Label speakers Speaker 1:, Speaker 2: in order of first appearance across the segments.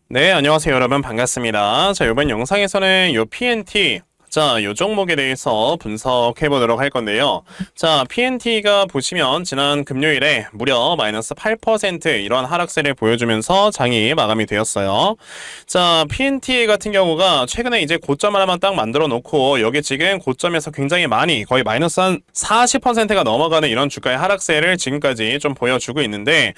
Speaker 1: 네, 안녕하세요, 여러분. 반갑습니다. 자, 이번 영상에서는 요 PNT, 자, 요 종목에 대해서 분석해 보도록 할 건데요. 자, PNT가 보시면 지난 금요일에 무려 마이너스 8% 이런 하락세를 보여주면서 장이 마감이 되었어요. 자, PNT 같은 경우가 최근에 이제 고점 하나만 딱 만들어 놓고 여기 지금 고점에서 굉장히 많이 거의 마이너스 한 40%가 넘어가는 이런 주가의 하락세를 지금까지 좀 보여주고 있는데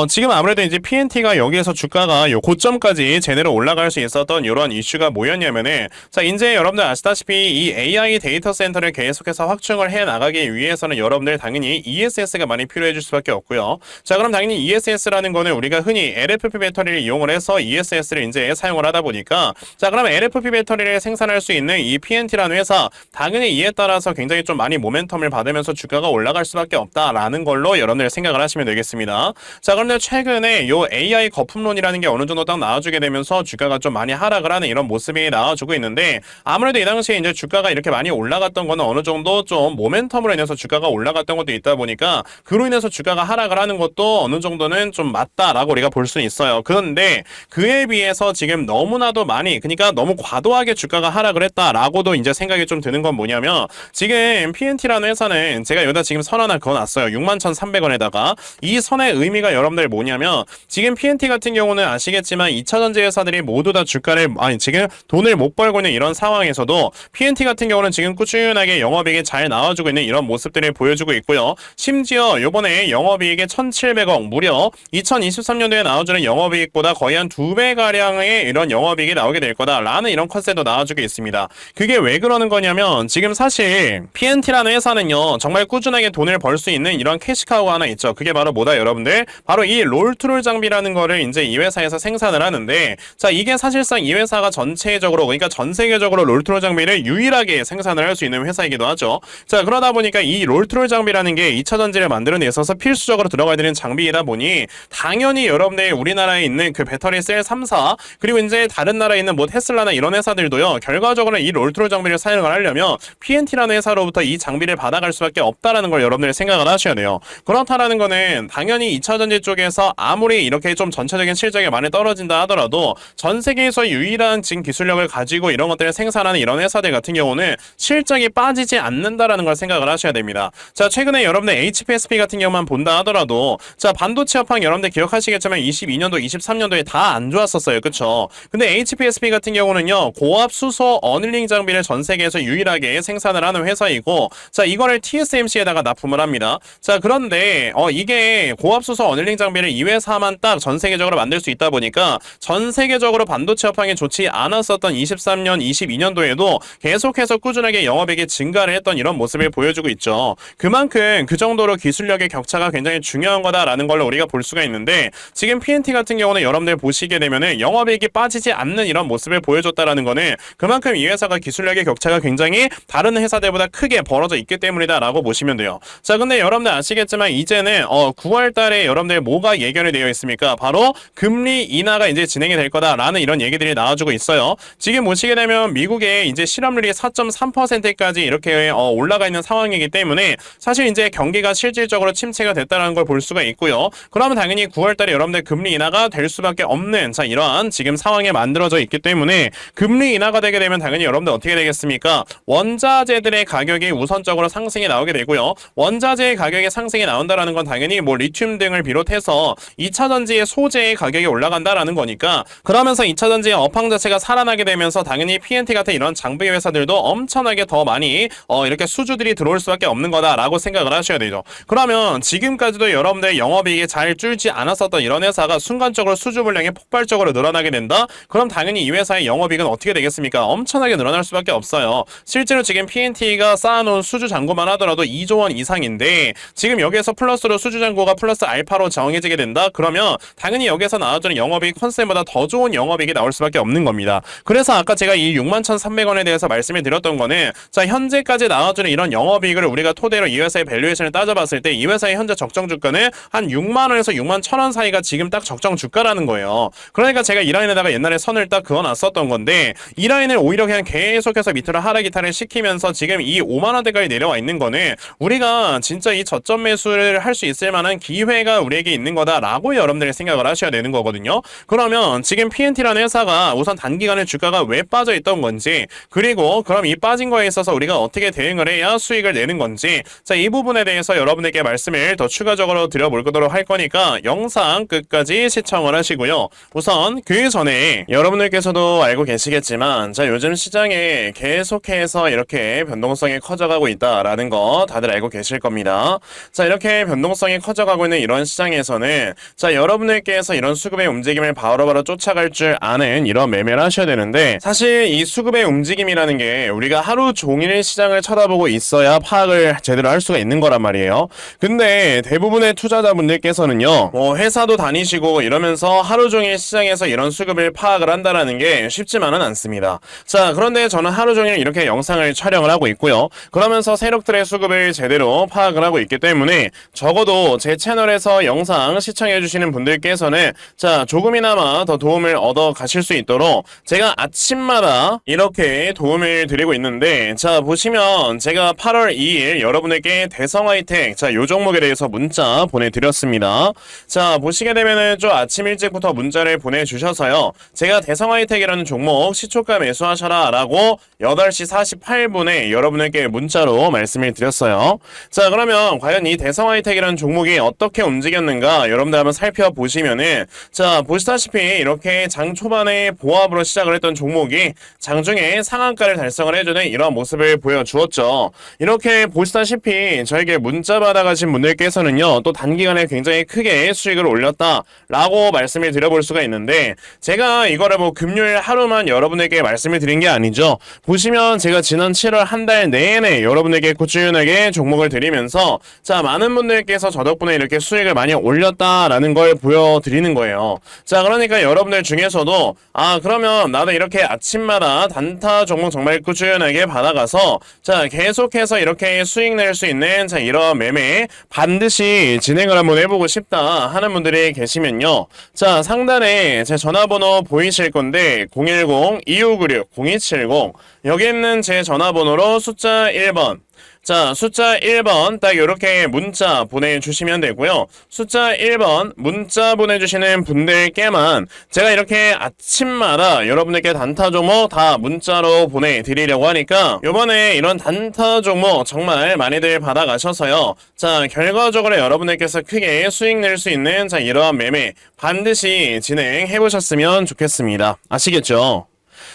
Speaker 1: 지금 아무래도 이제 PNT가 여기에서 주가가 요 고점까지 제대로 올라갈 수 있었던 이런 이슈가 뭐였냐면은, 자, 이제 여러분들 아시다시피 이 AI 데이터 센터를 계속해서 확충을 해 나가기 위해서는 여러분들 당연히 ESS가 많이 필요해질 수밖에 없고요. 자, 그럼 당연히 ESS라는 거는 우리가 흔히 LFP 배터리를 이용을 해서 ESS를 이제 사용을 하다 보니까, 자, 그럼 LFP 배터리를 생산할 수 있는 이 PNT라는 회사, 당연히 이에 따라서 굉장히 좀 많이 모멘텀을 받으면서 주가가 올라갈 수밖에 없다라는 걸로 여러분들 생각을 하시면 되겠습니다. 자, 그런데 최근에 요 AI 거품론이라는 게 어느 정도 딱 나와주게 되면서 주가가 좀 많이 하락을 하는 이런 모습이 나와주고 있는데, 아무래도 이 당시에 이제 주가가 이렇게 많이 올라갔던 거는 어느 정도 좀 모멘텀으로 인해서 주가가 올라갔던 것도 있다 보니까 그로 인해서 주가가 하락을 하는 것도 어느 정도는 좀 맞다라고 우리가 볼 수 있어요. 그런데 그에 비해서 지금 너무나도 많이, 그러니까 너무 과도하게 주가가 하락을 했다라고도 이제 생각이 좀 드는 건 뭐냐면, 지금 PNT라는 회사는 제가 여기다 지금 선 하나 그어놨어요. 61,300원에다가. 이 선의 의미가 여러분들 뭐냐면, 지금 PNT 같은 경우는 아시겠지만 2차전지 회사들이 모두 다 주가를, 지금 돈을 못 벌고 있는 이런 상황에서도 PNT 같은 경우는 지금 꾸준하게 영업이익이 잘 나와주고 있는 이런 모습들을 보여주고 있고요. 심지어 요번에 영업이익이 1,700억, 무려 2023년도에 나와주는 영업이익보다 거의 한 2배가량의 이런 영업이익이 나오게 될 거다라는 이런 컨셉도 나와주고 있습니다. 그게 왜 그러는 거냐면, 지금 사실 PNT라는 회사는요, 정말 꾸준하게 돈을 벌 수 있는 이런 캐시카우가 하나 있죠. 그게 바로 뭐다, 여러분들? 바로 이 롤트롤 장비라는 거를 이제 이 회사에서 생산을 하는데, 자, 이게 사실상 이 회사가 전체적으로, 그러니까 전 세계적으로 롤트롤 장비를 유일하게 생산을 할 수 있는 회사이기도 하죠. 자, 그러다 보니까 이 롤트롤 장비라는 게 2차 전지를 만드는 데 있어서 필수적으로 들어가야 되는 장비이다 보니, 당연히 여러분들 우리나라에 있는 그 배터리 셀 3사, 그리고 이제 다른 나라에 있는 뭐 테슬라나 이런 회사들도요, 결과적으로 이 롤트롤 장비를 사용을 하려면 PNT라는 회사로부터 이 장비를 받아갈 수밖에 없다라는 걸 여러분들 생각을 하셔야 돼요. 그렇다라는 거는 당연히 2차 전지 쪽에서 아무리 이렇게 좀 전체적인 실적이 많이 떨어진다 하더라도 전 세계에서 유일한 지금 기술력을 가지고 이런 것들을 생산하는 이런 회사들 같은 경우는 실적이 빠지지 않는다라는 걸 생각을 하셔야 됩니다. 자, 최근에 여러분들 HPSP 같은 경우만 본다 하더라도, 자, 반도체 업황 여러분들 기억하시겠지만 22년도, 23년도에 다 안 좋았었어요. 그쵸? 근데 HPSP 같은 경우는요, 고압 수소 어닐링 장비를 전 세계에서 유일하게 생산을 하는 회사이고, 자, 이거를 TSMC에다가 납품을 합니다. 자, 그런데 이게 고압 수소 어닐링 장비를 이 회사만 딱 전 세계적으로 만들 수 있다 보니까 전 세계적으로 반도체 업황이 좋지 않았었던 23년, 22년도에도 계속해서 꾸준하게 영업이익이 증가를 했던 이런 모습을 보여주고 있죠. 그만큼 그 정도로 기술력의 격차가 굉장히 중요한 거다라는 걸로 우리가 볼 수가 있는데, 지금 PNT 같은 경우는 여러분들 보시게 되면은 영업이익이 빠지지 않는 이런 모습을 보여줬다라는 거는 그만큼 이 회사가 기술력의 격차가 굉장히 다른 회사들보다 크게 벌어져 있기 때문이다라고 보시면 돼요. 자, 근데 여러분들 아시겠지만 이제는 9월 달에 여러분들 뭐가 예견이 되어 있습니까? 바로 금리 인하가 이제 진행이 될 거다라는 이런 얘기들이 나와주고 있어요. 지금 보시게 되면 미국의 이제 실업률이 4.3%까지 이렇게 올라가 있는 상황이기 때문에 사실 이제 경기가 실질적으로 침체가 됐다는 걸 볼 수가 있고요. 그러면 당연히 9월 달에 여러분들 금리 인하가 될 수밖에 없는, 자, 이러한 지금 상황에 만들어져 있기 때문에 금리 인하가 되게 되면 당연히 여러분들 어떻게 되겠습니까? 원자재들의 가격이 우선적으로 상승이 나오게 되고요. 원자재의 가격이 상승이 나온다라는 건 당연히 뭐 리튬 등을 비롯해서 2차 전지의 소재의 가격이 올라간다라는 거니까, 그러면서 2차 전지의 업황 자체가 살아나게 되면서 당연히 PNT 같은 이런 장비 회사들도 엄청나게 더 많이 이렇게 수주들이 들어올 수밖에 없는 거다라고 생각을 하셔야 되죠. 그러면 지금까지도 여러분들 영업이익이 잘 줄지 않았었던 이런 회사가 순간적으로 수주 물량이 폭발적으로 늘어나게 된다? 그럼 당연히 이 회사의 영업이익은 어떻게 되겠습니까? 엄청나게 늘어날 수밖에 없어요. 실제로 지금 PNT가 쌓아놓은 수주 잔고만 하더라도 2조 원 이상인데, 지금 여기에서 플러스로 수주 잔고가 플러스 알파로 정해지게 된다? 그러면 당연히 여기에서 나와주는 영업이익 컨셉보다 더 좋은 영업이익이 나올 수밖에 없는 겁니다. 그래서 아까 제가 이 61,300원에 부분에 대해서 말씀을 드렸던 거는 자, 현재까지 나와주는 이런 영업이익을 우리가 토대로 이 회사의 밸류에이션을 따져봤을 때 이 회사의 현재 적정 주가는 한 6만 원에서 6만 1,000원 사이가 지금 딱 적정 주가라는 거예요. 그러니까 제가 이 라인에다가 옛날에 선을 딱 그어놨었던 건데 이 라인을 오히려 그냥 계속해서 밑으로 하락 이탈을 시키면서 지금 이 5만 원대까지 내려와 있는 거는 우리가 진짜 이 저점 매수를 할 수 있을 만한 기회가 우리에게 있는 거다라고 여러분들이 생각을 하셔야 되는 거거든요. 그러면 지금 PNT라는 회사가 우선 단기간에 주가가 왜 빠져 있던 건지, 그리고 그럼 이 빠진 거에 있어서 우리가 어떻게 대응을 해야 수익을 내는 건지, 자, 이 부분에 대해서 여러분에게 말씀을 더 추가적으로 드려보도록 할 거니까 영상 끝까지 시청을 하시고요. 우선 그 전에 여러분들께서도 알고 계시겠지만 자, 요즘 시장에 계속해서 이렇게 변동성이 커져가고 있다라는 거 다들 알고 계실 겁니다. 자, 이렇게 변동성이 커져가고 있는 이런 시장에서는 자, 여러분들께서 이런 수급의 움직임을 바로바로 쫓아갈 줄 아는 이런 매매를 하셔야 되는데, 사실 이 수급의 움직임이라는 게 우리가 하루 종일 시장을 쳐다보고 있어야 파악을 제대로 할 수가 있는 거란 말이에요. 근데 대부분의 투자자분들께서는요, 뭐 회사도 다니시고 이러면서 하루 종일 시장에서 이런 수급을 파악을 한다라는 게 쉽지만은 않습니다. 자, 그런데 저는 하루 종일 이렇게 영상을 촬영을 하고 있고요. 그러면서 세력들의 수급을 제대로 파악을 하고 있기 때문에 적어도 제 채널에서 영상 시청해주시는 분들께서는 자, 조금이나마 더 도움을 얻어 가실 수 있도록 제가 아침마다 이렇게 도움을 드리고 있는데, 자, 보시면 제가 8월 2일 여러분에게 대성하이텍, 자, 요 종목에 대해서 문자 보내드렸습니다. 자, 보시게 되면은 좀 아침 일찍부터 문자를 보내주셔서요, 제가 대성하이텍이라는 종목 시초가 매수하셔라 라고 8시 48분에 여러분에게 문자로 말씀을 드렸어요. 자, 그러면 과연 이 대성하이텍이라는 종목이 어떻게 움직였는가 여러분들 한번 살펴보시면은, 자, 보시다시피 이렇게 장 초반에 보합으로 시작을 했던 종목이 장중에 상한가를 달성을 해주는 이런 모습을 보여주었죠. 이렇게 보시다시피 저에게 문자 받아가신 분들께서는요, 또 단기간에 굉장히 크게 수익을 올렸다라고 말씀을 드려볼 수가 있는데, 제가 이거를 뭐 금요일 하루만 여러분에게 말씀을 드린 게 아니죠. 보시면 제가 지난 7월 한 달 내내 여러분에게 꾸준하게 종목을 드리면서 자, 많은 분들께서 저 덕분에 이렇게 수익을 많이 올렸다라는 걸 보여드리는 거예요. 자, 그러니까 여러분들 중에서도 아, 그러면 나도 이렇게 아침마다 단타 종목 정말 꾸준하게 받아가서 자, 계속해서 이렇게 수익 낼 수 있는 자, 이런 매매 반드시 진행을 한번 해보고 싶다 하는 분들이 계시면요, 자, 상단에 제 전화번호 보이실 건데 010-2596-0270 여기 있는 제 전화번호로 숫자 1번, 자, 숫자 1번 딱 이렇게 문자 보내주시면 되고요. 숫자 1번 문자 보내주시는 분들께만 제가 이렇게 아침마다 여러분들께 단타 종목 다 문자로 보내드리려고 하니까 요번에 이런 단타 종목 정말 많이들 받아가셔서요, 자, 결과적으로 여러분들께서 크게 수익 낼 수 있는 자, 이러한 매매 반드시 진행해보셨으면 좋겠습니다. 아시겠죠?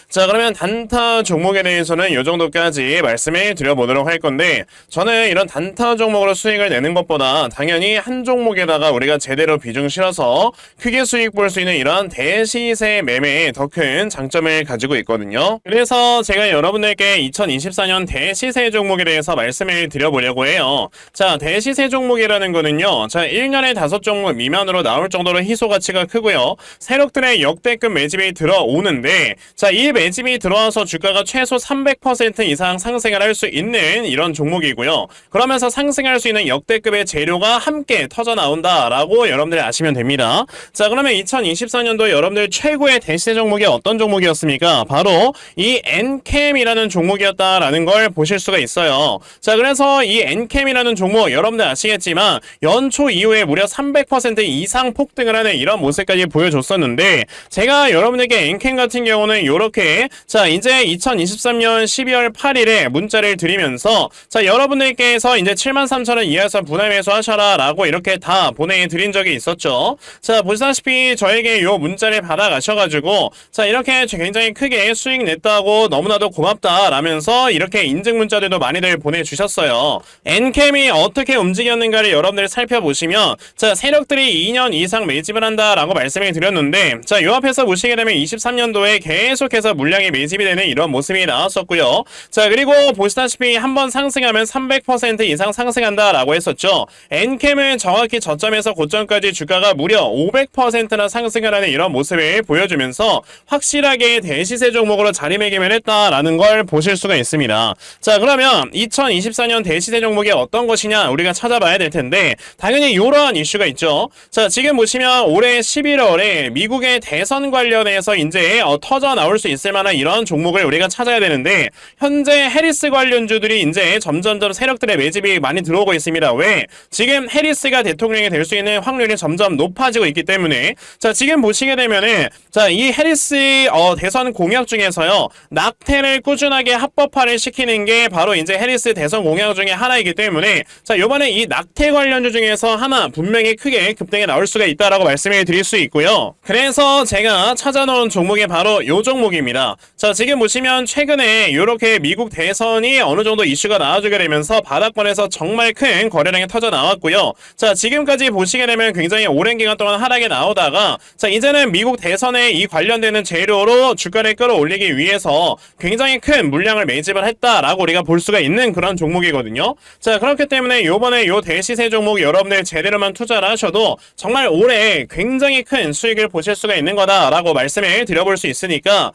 Speaker 1: 자, 그러면 단타 종목에 대해서는 이 정도까지 말씀을 드려보도록 할 건데, 저는 이런 단타 종목으로 수익을 내는 것보다 당연히 한 종목에다가 우리가 제대로 비중 실어서 크게 수익 볼 수 있는 이런 대시세 매매에 더 큰 장점을 가지고 있거든요. 그래서 제가 여러분들께 2024년 대시세 종목에 대해서 말씀을 드려보려고 해요. 자, 대시세 종목이라는 거는요, 자, 1년에 5종목 미만으로 나올 정도로 희소 가치가 크고요, 세력들의 역대급 매집이 들어오는데, 자, 이 매집이 들어와서 주가가 최소 300% 이상 상승을 할 수 있는 이런 종목이고요. 그러면서 상승할 수 있는 역대급의 재료가 함께 터져 나온다라고 여러분들이 아시면 됩니다. 자, 그러면 2024년도 여러분들 최고의 대시세 종목이 어떤 종목이었습니까? 바로 이 엔캠이라는 종목이었다라는 걸 보실 수가 있어요. 자, 그래서 이 엔캠이라는 종목 여러분들 아시겠지만 연초 이후에 무려 300% 이상 폭등을 하는 이런 모습까지 보여줬었는데, 제가 여러분에게 엔캠 같은 경우는 이렇게 자, 이제 2023년 12월 8일에 문자를 드리면서 자, 여러분들께서 이제 73,000원 이하에서 분할 매수하셔라 라고 이렇게 다 보내드린 적이 있었죠. 자, 보시다시피 저에게 요 문자를 받아가셔가지고 자, 이렇게 굉장히 크게 수익 냈다고 너무나도 고맙다 라면서 이렇게 인증 문자들도 많이들 보내주셨어요. 엔캠이 어떻게 움직였는가를 여러분들 살펴보시면 자, 세력들이 2년 이상 매집을 한다 라고 말씀을 드렸는데, 자, 요 앞에서 보시게 되면 23년도에 계속 계속해서 물량이 매집이 되는 이런 모습이 나왔었고요. 자, 그리고 보시다시피 한번 상승하면 300% 이상 상승한다라고 했었죠. 엔캠은 정확히 저점에서 고점까지 주가가 무려 500%나 상승을 하는 이런 모습을 보여주면서 확실하게 대시세 종목으로 자리매김을 했다라는 걸 보실 수가 있습니다. 자, 그러면 2024년 대시세 종목이 어떤 것이냐 우리가 찾아봐야 될 텐데 당연히 이러한 이슈가 있죠. 자, 지금 보시면 올해 11월에 미국의 대선 관련해서 이제 터져 나올 수 있을 만한 이런 종목을 우리가 찾아야 되는데 현재 해리스 관련주들이 이제 점점점 세력들의 매집이 많이 들어오고 있습니다. 왜? 지금 해리스가 대통령이 될 수 있는 확률이 점점 높아지고 있기 때문에 자, 지금 보시게 되면은 자, 이 해리스 대선 공약 중에서요. 낙태를 꾸준하게 합법화를 시키는 게 바로 이제 해리스 대선 공약 중에 하나이기 때문에 자, 요번에 이 낙태 관련주 중에서 하나 분명히 크게 급등에 나올 수가 있다라고 말씀을 드릴 수 있고요. 그래서 제가 찾아놓은 종목이 바로 요 종목입니다. 자, 지금 보시면 최근에 이렇게 미국 대선이 어느 정도 이슈가 나와주게 되면서 바닥권에서 정말 큰 거래량이 터져 나왔고요. 자, 지금까지 보시게 되면 굉장히 오랜 기간 동안 하락이 나오다가 자, 이제는 미국 대선에 이 관련되는 재료로 주가를 끌어올리기 위해서 굉장히 큰 물량을 매집을 했다라고 우리가 볼 수가 있는 그런 종목이거든요. 자, 그렇기 때문에 요번에 요 대시세 종목 여러분들 제대로만 투자를 하셔도 정말 올해 굉장히 큰 수익을 보실 수가 있는 거다라고 말씀을 드려볼 수 있으니까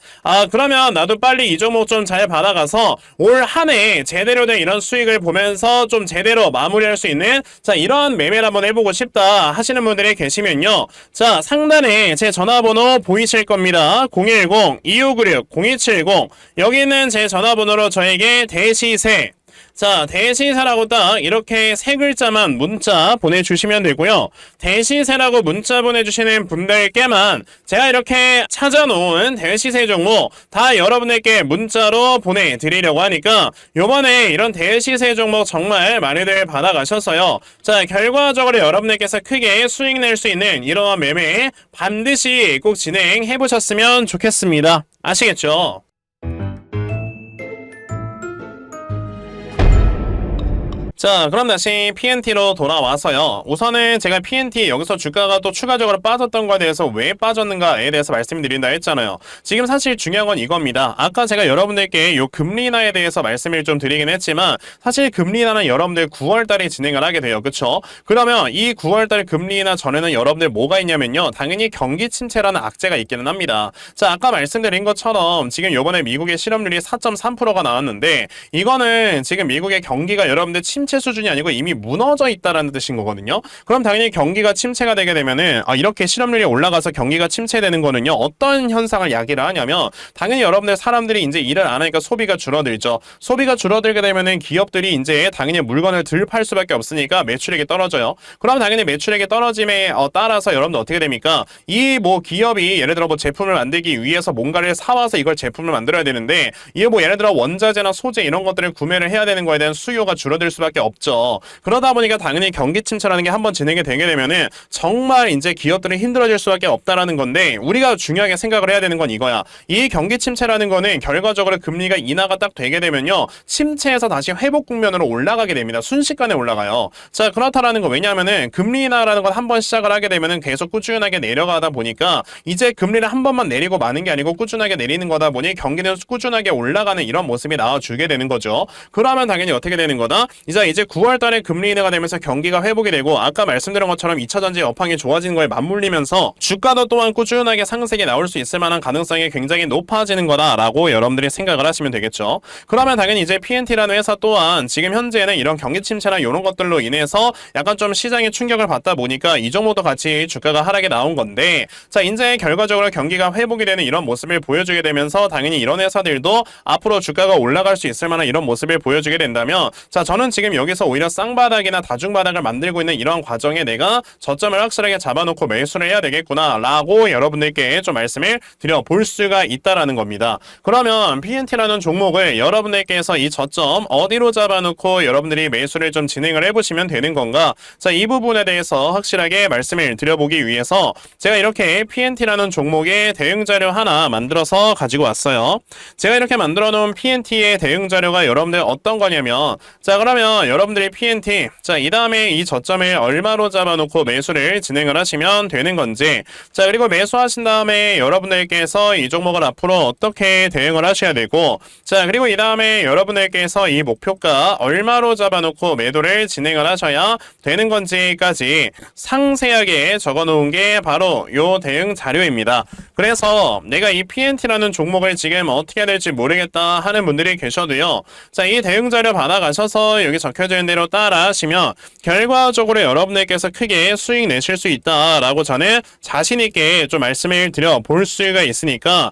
Speaker 1: 그러면 나도 빨리 이 종목 좀 잘 받아가서 올 한 해 제대로 된 이런 수익을 보면서 좀 제대로 마무리할 수 있는 자, 이런 매매를 한번 해보고 싶다 하시는 분들이 계시면요. 자, 상단에 제 전화번호 보이실 겁니다. 010-2596-0270 여기는 제 전화번호로 저에게 대시세 자, 대시세라고 딱 이렇게 세 글자만 문자 보내주시면 되고요. 대시세라고 문자 보내주시는 분들께만 제가 이렇게 찾아놓은 대시세 종목 다 여러분에게 문자로 보내드리려고 하니까 요번에 이런 대시세 종목 정말 많이들 받아가셔서요. 자, 결과적으로 여러분들께서 크게 수익 낼 수 있는 이러한 매매 반드시 꼭 진행해보셨으면 좋겠습니다. 아시겠죠? 자, 그럼 다시 PNT로 돌아와서요. 우선은 제가 PNT 여기서 주가가 또 추가적으로 빠졌던 거에 대해서 왜 빠졌는가에 대해서 말씀드린다 했잖아요. 지금 사실 중요한 건 이겁니다. 아까 제가 여러분들께 요 금리 인하에 대해서 말씀을 좀 드리긴 했지만 사실 금리 인하는 여러분들 9월달에 진행을 하게 돼요. 그쵸? 그러면 이 9월달 금리 인하 전에는 여러분들 뭐가 있냐면요. 당연히 경기 침체라는 악재가 있기는 합니다. 자, 아까 말씀드린 것처럼 지금 요번에 미국의 실업률이 4.3%가 나왔는데 이거는 지금 미국의 경기가 여러분들 침체 수준이 아니고 이미 무너져 있다라는 뜻인 거거든요. 그럼 당연히 경기가 침체가 되게 되면은 이렇게 실업률이 올라가서 경기가 침체되는 거는요. 어떤 현상을 야기를 하냐면 당연히 여러분들 사람들이 이제 일을 안 하니까 소비가 줄어들죠. 소비가 줄어들게 되면은 기업들이 이제 당연히 물건을 덜 팔 수밖에 없으니까 매출액이 떨어져요. 그럼 당연히 매출액이 떨어짐에 따라서 여러분들 어떻게 됩니까? 이 뭐 기업이 예를 들어 뭐 제품을 만들기 위해서 뭔가를 사와서 이걸 제품을 만들어야 되는데 이게 뭐 예를 들어 원자재나 소재 이런 것들을 구매를 해야 되는 거에 대한 수요가 줄어들 수밖에 없죠. 그러다 보니까 당연히 경기 침체라는 게 한번 진행이 되게 되면은 정말 이제 기업들은 힘들어질 수밖에 없다라는 건데 우리가 중요하게 생각을 해야 되는 건 이거야. 이 경기 침체라는 거는 결과적으로 금리가 인하가 딱 되게 되면요. 침체에서 다시 회복 국면으로 올라가게 됩니다. 순식간에 올라가요. 자, 그렇다라는 거 왜냐하면은 금리 인하라는 건 한번 시작을 하게 되면은 계속 꾸준하게 내려가다 보니까 이제 금리를 한 번만 내리고 마는 게 아니고 꾸준하게 내리는 거다 보니 경기는 꾸준하게 올라가는 이런 모습이 나와주게 되는 거죠. 그러면 당연히 어떻게 되는 거다? 이제 9월 달에 금리 인하가 되면서 경기가 회복이 되고 아까 말씀드린 것처럼 2차전지 여파이 좋아지는 거에 맞물리면서 주가도 또한 꾸준하게 상승이 나올 수 있을 만한 가능성이 굉장히 높아지는 거다라고 여러분들이 생각을 하시면 되겠죠. 그러면 당연히 이제 PNT라는 회사 또한 지금 현재는 이런 경기 침체나 이런 것들로 인해서 약간 좀 시장에 충격을 받다 보니까 이 종목도 같이 주가가 하락에 나온 건데 자, 이제 결과적으로 경기가 회복이 되는 이런 모습을 보여주게 되면서 당연히 이런 회사들도 앞으로 주가가 올라갈 수 있을 만한 이런 모습을 보여주게 된다면 자, 저는 지금 여기서 오히려 쌍바닥이나 다중바닥을 만들고 있는 이런 과정에 내가 저점을 확실하게 잡아놓고 매수를 해야 되겠구나 라고 여러분들께 좀 말씀을 드려볼 수가 있다라는 겁니다. 그러면 PNT라는 종목을 여러분들께서 이 저점 어디로 잡아놓고 여러분들이 매수를 좀 진행을 해보시면 되는 건가? 자, 이 부분에 대해서 확실하게 말씀을 드려보기 위해서 제가 이렇게 PNT라는 종목의 대응 자료 하나 만들어서 가지고 왔어요. 제가 이렇게 만들어 놓은 PNT의 대응 자료가 여러분들 어떤 거냐면 자, 그러면 여러분들이 PNT, 자, 이 다음에 이 저점을 얼마로 잡아놓고 매수를 진행을 하시면 되는 건지, 자, 그리고 매수하신 다음에 여러분들께서 이 종목을 앞으로 어떻게 대응을 하셔야 되고, 자, 그리고 이 다음에 여러분들께서 이 목표가 얼마로 잡아놓고 매도를 진행을 하셔야 되는 건지까지 상세하게 적어 놓은 게 바로 요 대응 자료입니다. 그래서 내가 이 PNT라는 종목을 지금 어떻게 해야 될지 모르겠다 하는 분들이 계셔도요. 자, 이 대응 자료 받아가셔서 여기 적혀져 있는 대로 따라 하시면 결과적으로 여러분들께서 크게 수익 내실 수 있다라고 저는 자신 있게 좀 말씀을 드려 볼 수가 있으니까,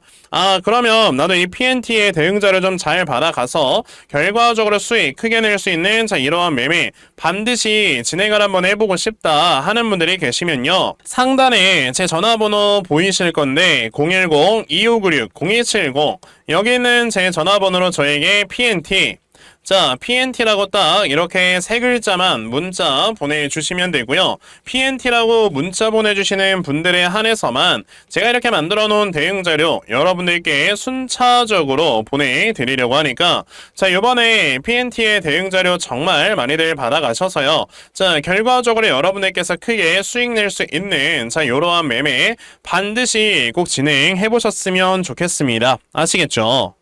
Speaker 1: 그러면 나도 이 PNT의 대응 자료 좀 잘 받아가서 결과적으로 수익 크게 낼 수 있는, 자, 이러한 매매 반드시 진행을 한번 해보고 싶다 하는 분들이 계시면요, 상단에 제 전화번호 보이실 건데 010-2596-0270, 여기는 제 전화번호로 저에게 PNT, 자, PNT라고 딱 이렇게 세 글자만 문자 보내주시면 되고요. PNT라고 문자 보내주시는 분들에 한해서만 제가 이렇게 만들어 놓은 대응 자료 여러분들께 순차적으로 보내드리려고 하니까, 자, 이번에 PNT의 대응 자료 정말 많이들 받아가셔서요. 자, 결과적으로 여러분들께서 크게 수익 낼 수 있는, 자, 이러한 매매 반드시 꼭 진행해 보셨으면 좋겠습니다. 아시겠죠?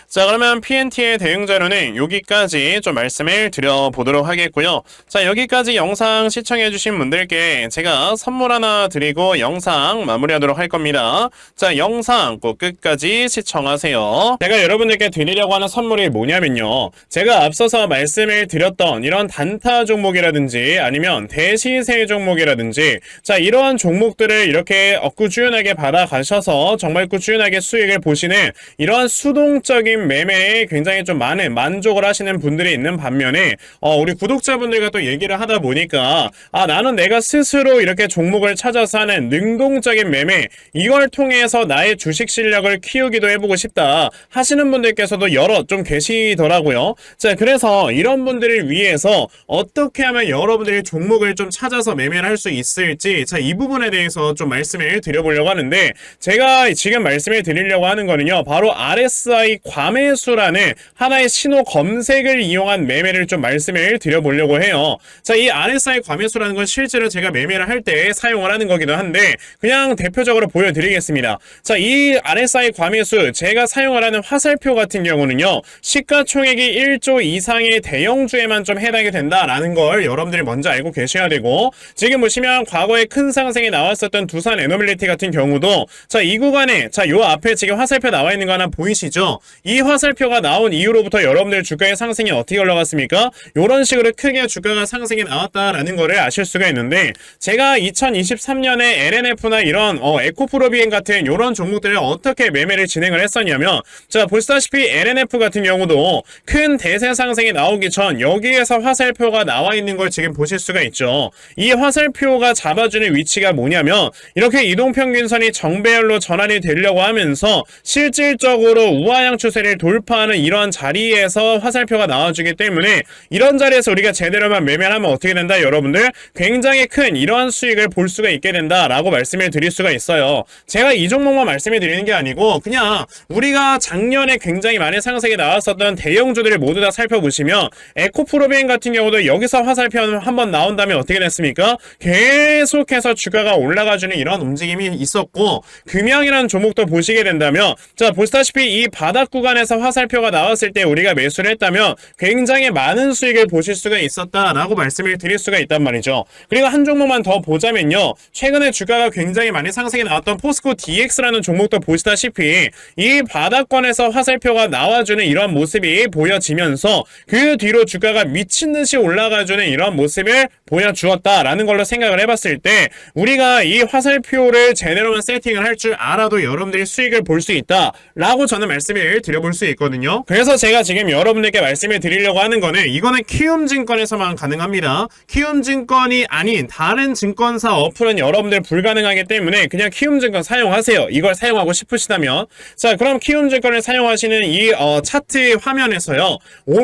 Speaker 1: 자, 그러면 PNT의 대응 자료는 여기까지 좀 말씀을 드려보도록 하겠고요. 자, 여기까지 영상 시청해주신 분들께 제가 선물 하나 드리고 영상 마무리하도록 할 겁니다. 자, 영상 꼭 끝까지 시청하세요. 제가 여러분들께 드리려고 하는 선물이 뭐냐면요, 제가 앞서서 말씀을 드렸던 이런 단타 종목이라든지 아니면 대시세 종목이라든지, 자, 이러한 종목들을 이렇게 꾸준하게 받아가셔서 정말 꾸준하게 수익을 보시는 이러한 수동적인 매매에 굉장히 좀 많은 만족을 하시는 분들이 있는 반면에, 우리 구독자분들과 또 얘기를 하다 보니까, 나는 내가 스스로 이렇게 종목을 찾아서 하는 능동적인 매매, 이걸 통해서 나의 주식 실력을 키우기도 해보고 싶다 하시는 분들께서도 여러 좀 계시더라고요. 자, 그래서 이런 분들을 위해서 어떻게 하면 여러분들이 종목을 좀 찾아서 매매를 할 수 있을지, 자, 이 부분에 대해서 좀 말씀을 드려보려고 하는데, 제가 지금 말씀을 드리려고 하는 거는요, 바로 RSI 과매수라는 하나의 신호 검색을 이용한 매매를 좀 말씀을 드려보려고 해요. 자, 이 RSI 과매수라는 건 실제로 제가 매매를 할 때 사용을 하는 거기도 한데, 그냥 대표적으로 보여드리겠습니다. 자, 이 RSI 과매수, 제가 사용을 하는 화살표 같은 경우는요, 시가총액이 1조 이상의 대형주에만 좀 해당이 된다라는 걸 여러분들이 먼저 알고 계셔야 되고, 지금 보시면 과거에 큰 상승이 나왔었던 두산 에너빌리티 같은 경우도, 자, 이 구간에, 자, 요 앞에 지금 화살표 나와 있는 거 하나 보이시죠? 이 화살표가 나온 이후로부터 여러분들 주가의 상승이 어떻게 올라갔습니까? 이런 식으로 크게 주가가 상승이 나왔다라는 거를 아실 수가 있는데, 제가 2023년에 LNF나 이런 에코프로비엔 같은 이런 종목들을 어떻게 매매를 진행을 했었냐면, 자, 보시다시피 LNF 같은 경우도 큰 대세 상승이 나오기 전 여기에서 화살표가 나와 있는 걸 지금 보실 수가 있죠. 이 화살표가 잡아주는 위치가 뭐냐면, 이렇게 이동평균선이 정배열로 전환이 되려고 하면서 실질적으로 우하향 추세를 돌파하는 이러한 자리에서 화살표가 나와주기 때문에, 이런 자리에서 우리가 제대로만 매매를 하면 어떻게 된다, 여러분들? 굉장히 큰 이러한 수익을 볼 수가 있게 된다라고 말씀을 드릴 수가 있어요. 제가 이 종목만 말씀을 드리는 게 아니고, 그냥 우리가 작년에 굉장히 많은 상승이 나왔었던 대형주들을 모두 다 살펴보시면, 에코프로비엔 같은 경우도 여기서 화살표 한번 나온 다음에 어떻게 됐습니까? 계속해서 주가가 올라가주는 이런 움직임이 있었고, 금양이라는 종목도 보시게 된다면, 자, 보시다시피 이 바닥 구간에서 화살표가 나왔을 때 우리가 매수를 했다면 굉장히 많은 수익을 보실 수가 있었다라고 말씀을 드릴 수가 있단 말이죠. 그리고 한 종목만 더 보자면요, 최근에 주가가 굉장히 많이 상승이 나왔던 포스코 DX라는 종목도 보시다시피 이 바닥권에서 화살표가 나와주는 이런 모습이 보여지면서 그 뒤로 주가가 미친듯이 올라가주는 이런 모습을 보여주었다라는 걸로 생각을 해봤을 때, 우리가 이 화살표를 제대로만 세팅을 할 줄 알아도 여러분들이 수익을 볼 수 있다라고 저는 말씀을 드려볼 수 있거든요. 그래서 제가 지금 여러분들께 말씀을 드리려고 하는 거는, 이거는 키움증권에서만 가능합니다. 키움증권이 아닌 다른 증권사 어플은 여러분들 불가능하기 때문에 그냥 키움증권 사용하세요. 이걸 사용하고 싶으시다면. 자, 그럼 키움증권을 사용하시는 이 차트 화면에서요,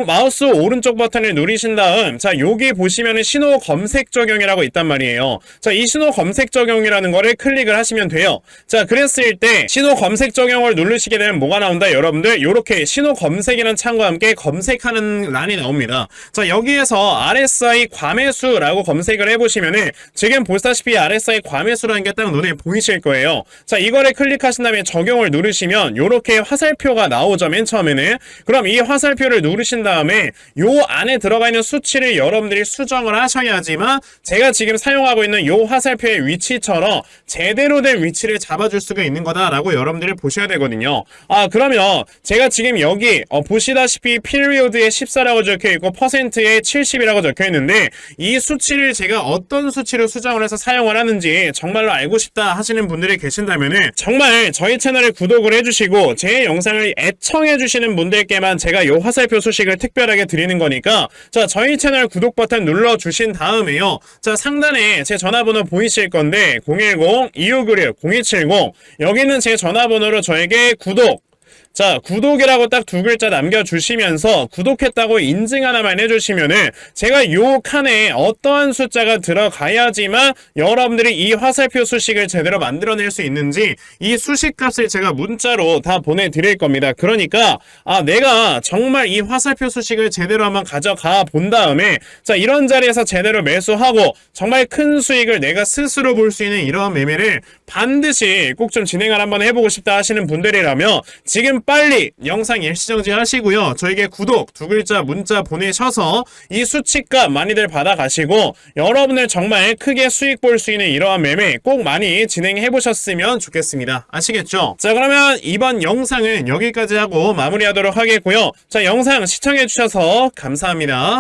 Speaker 1: 마우스 오른쪽 버튼을 누르신 다음, 자, 여기 보시면은 신호 검색 적용이라고 있단 말이에요. 자, 이 신호 검색 적용이라는 거를 클릭을 하시면 돼요. 자, 그랬을 때 신호 검색 적용을 누르시게 되면 뭐가 나온다, 여러분들? 요렇게 신호 검색이라는 창과 함께 검색하는 란이 나옵니다. 자, 여기에서 RSI 과매수라고 검색을 해보시면은 지금 보시다시피 RSI 과매수라는 게 딱 눈에 보이실 거예요. 자, 이거를 클릭하신 다음에 적용을 누르시면 요렇게 화살표가 나오죠, 맨 처음에는. 그럼 이 화살표를 누르신 다음에 요 안에 들어가 있는 수치를 여러분들이 수정을 하셔야지만 제가 지금 사용하고 있는 요 화살표의 위치처럼 제대로 된 위치를 잡아줄 수가 있는 거다라고 여러분들이 보셔야 되거든요. 그러면 제가 지금 여기 보시다시피 period에 14라고 적혀있고 퍼센트에 70이라고 적혀있는데 이 수치를 제가 어떤 수치로 수정을 해서 사용을 하는지 정말로 알고 싶다 하시는 분들이 계신다면은 정말 저희 채널을 구독을 해주시고 제 영상을 애청해주시는 분들께만 제가 요 화살표 소식을 특별하게 드리는 거니까 자, 저희 채널 구독 버튼 눌러주신 다음에요. 자, 상단에 제 전화번호 보이실 건데 010-2596-0270 여기는 제 전화번호로 저에게 구독 자, 구독이라고 딱 두 글자 남겨주시면서 구독했다고 인증 하나만 해주시면은 제가 요 칸에 어떠한 숫자가 들어가야지만 여러분들이 이 화살표 수식을 제대로 만들어낼 수 있는지 이 수식 값을 제가 문자로 다 보내드릴 겁니다. 그러니까 내가 정말 이 화살표 수식을 제대로 한번 가져가 본 다음에 자, 이런 자리에서 제대로 매수하고 정말 큰 수익을 내가 스스로 볼 수 있는 이러한 매매를 반드시 꼭 좀 진행을 한번 해보고 싶다 하시는 분들이라면 지금 빨리 영상 일시정지 하시고요. 저에게 구독 두 글자 문자 보내셔서 이 수치값 많이들 받아가시고 여러분들 정말 크게 수익 볼 수 있는 이러한 매매 꼭 많이 진행해 보셨으면 좋겠습니다. 아시겠죠? 자, 그러면 이번 영상은 여기까지 하고 마무리하도록 하겠고요. 자, 영상 시청해 주셔서 감사합니다.